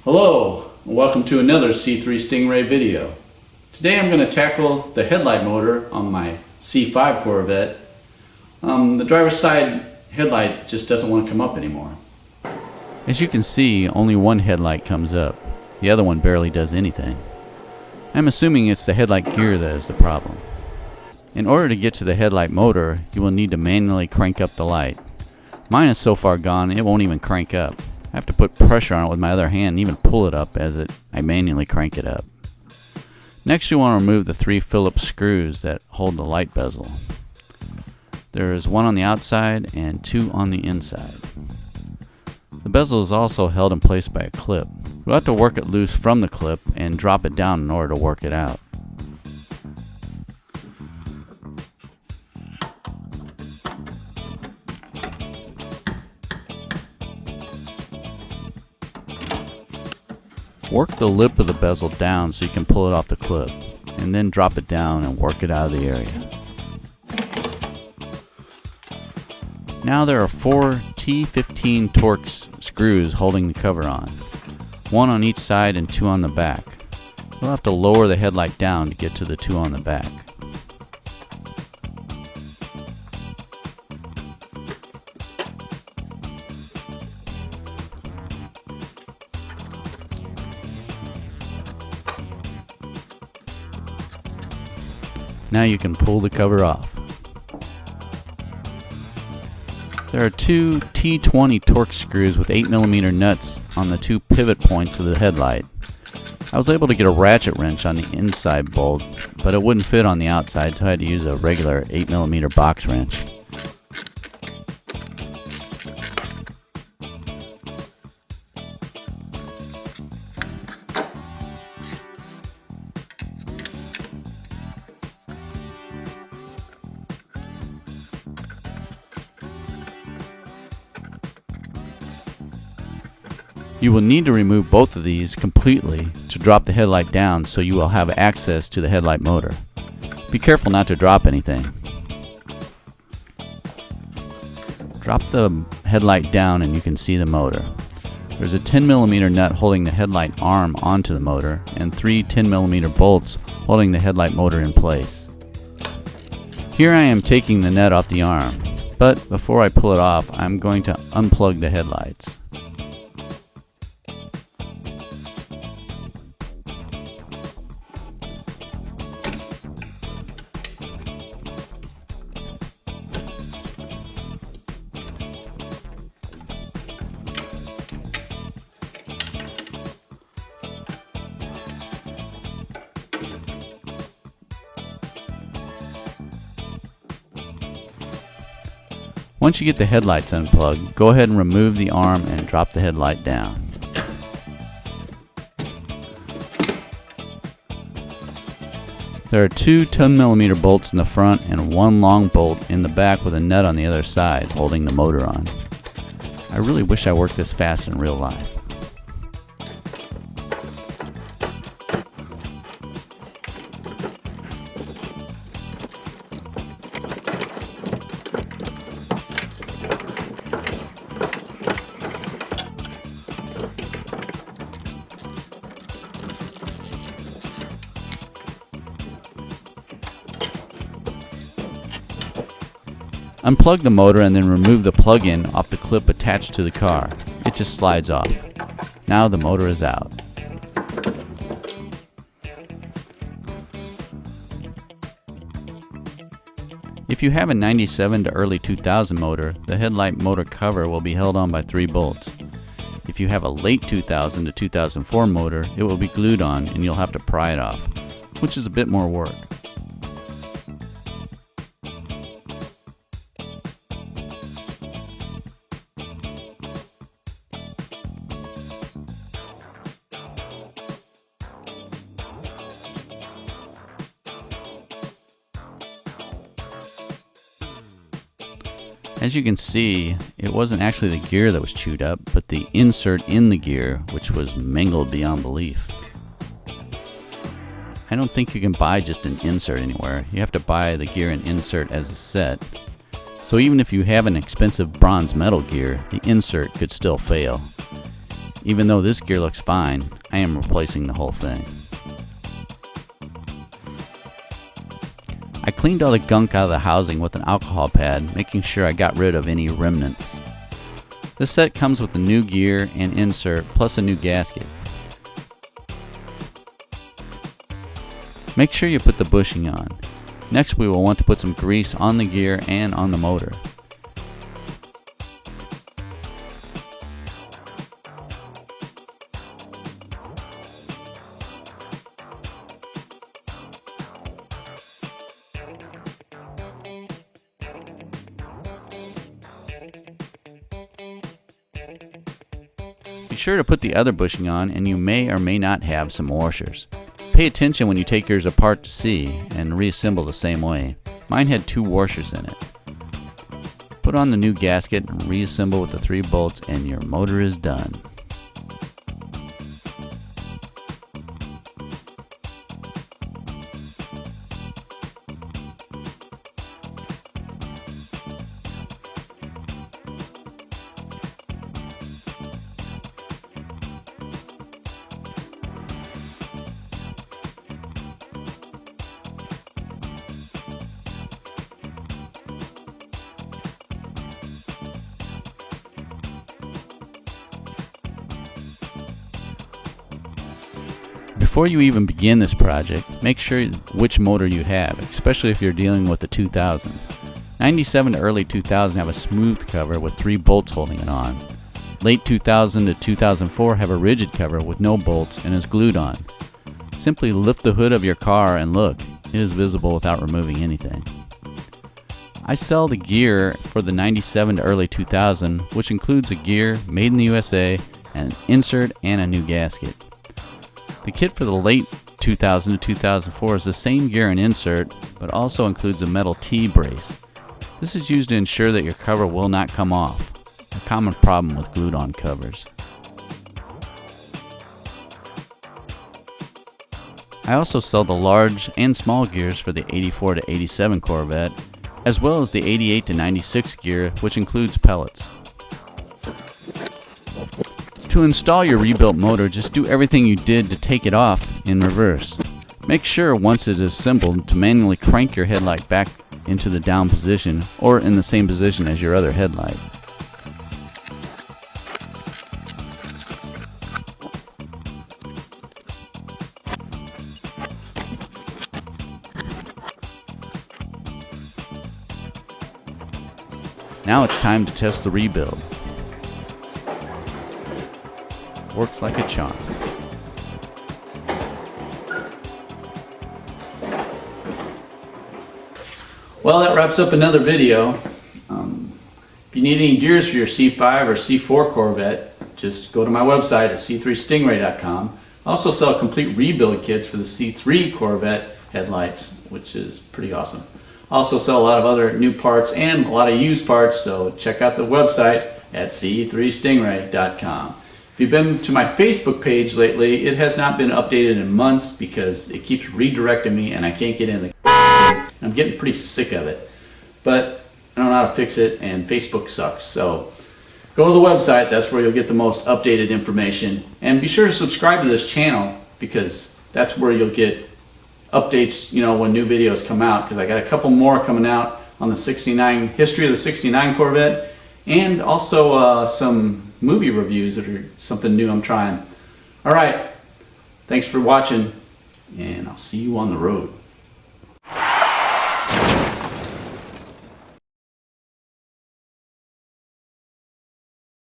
Hello, and welcome to another C3 Stingray video. Today I'm going to tackle the headlight motor on my C5 Corvette. The driver's side headlight just doesn't want to come up anymore. As you can see, only one headlight comes up. The other one barely does anything. I'm assuming it's the headlight gear that is the problem. In order to get to the headlight motor, you will need to manually crank up the light. Mine is so far gone it won't even crank up. I have to put pressure on it with my other hand and even pull it up as I manually crank it up. Next, you want to remove the 3 Phillips screws that hold the light bezel. There is 1 on the outside and 2 on the inside. The bezel is also held in place by a clip. You'll have to work it loose from the clip and drop it down in order to work it out. Work the lip of the bezel down so you can pull it off the clip, and then drop it down and work it out of the area. Now there are 4 T15 Torx screws holding the cover on, 1 on each side and 2 on the back. You'll have to lower the headlight down to get to the 2 on the back. Now you can pull the cover off. There are 2 T20 Torx screws with 8mm nuts on the 2 pivot points of the headlight. I was able to get a ratchet wrench on the inside bolt, but it wouldn't fit on the outside, so I had to use a regular 8mm box wrench. You will need to remove both of these completely to drop the headlight down so you will have access to the headlight motor. Be careful not to drop anything. Drop the headlight down and you can see the motor. There's a 10mm nut holding the headlight arm onto the motor and 3 10mm bolts holding the headlight motor in place. Here I am taking the nut off the arm, but before I pull it off, I'm going to unplug the headlights. Once you get the headlights unplugged, go ahead and remove the arm and drop the headlight down. There are 2 10mm bolts in the front and 1 long bolt in the back with a nut on the other side holding the motor on. I really wish I worked this fast in real life. Unplug the motor and then remove the plug-in off the clip attached to the car. It just slides off. Now the motor is out. If you have a 97 to early 2000 motor, the headlight motor cover will be held on by 3 bolts. If you have a late 2000 to 2004 motor, it will be glued on and you'll have to pry it off, which is a bit more work. As you can see, it wasn't actually the gear that was chewed up, but the insert in the gear, which was mangled beyond belief. I don't think you can buy just an insert anywhere. You have to buy the gear and insert as a set. So even if you have an expensive bronze metal gear, the insert could still fail. Even though this gear looks fine, I am replacing the whole thing. I cleaned all the gunk out of the housing with an alcohol pad, making sure I got rid of any remnants. This set comes with a new gear and insert, plus a new gasket. Make sure you put the bushing on. Next, we will want to put some grease on the gear and on the motor. Be sure to put the other bushing on, and you may or may not have some washers. Pay attention when you take yours apart to see and reassemble the same way. Mine had 2 washers in it. Put on the new gasket and reassemble with the 3 bolts, and your motor is done. Before you even begin this project, make sure which motor you have, especially if you're dealing with the 2000. 97 to early 2000 have a smooth cover with 3 bolts holding it on. Late 2000 to 2004 have a rigid cover with no bolts and is glued on. Simply lift the hood of your car and look, it is visible without removing anything. I sell the gear for the 97 to early 2000, which includes a gear made in the USA, an insert, and a new gasket. The kit for the late 2000 to 2004 is the same gear and insert, but also includes a metal T-brace. This is used to ensure that your cover will not come off, a common problem with glued-on covers. I also sell the large and small gears for the 84 to 87 Corvette, as well as the 88 to 96 gear, which includes pellets. To install your rebuilt motor, just do everything you did to take it off in reverse. Make sure once it is assembled to manually crank your headlight back into the down position or in the same position as your other headlight. Now it's time to test the rebuild. Works like a charm. Well, that wraps up another video. If you need any gears for your C5 or C4 Corvette, just go to my website at c3stingray.com. I also sell complete rebuild kits for the C3 Corvette headlights, which is pretty awesome. I also sell a lot of other new parts and a lot of used parts, so check out the website at c3stingray.com. If you've been to my Facebook page lately, it has not been updated in months because it keeps redirecting me and I can't get in the I'm getting pretty sick of it. But I don't know how to fix it and Facebook sucks. So go to the website, that's where you'll get the most updated information. And be sure to subscribe to this channel because that's where you'll get updates, when new videos come out, because I got a couple more coming out on the history of the 69 Corvette, and also some movie reviews that are something new I'm trying. Alright, thanks for watching, and I'll see you on the road.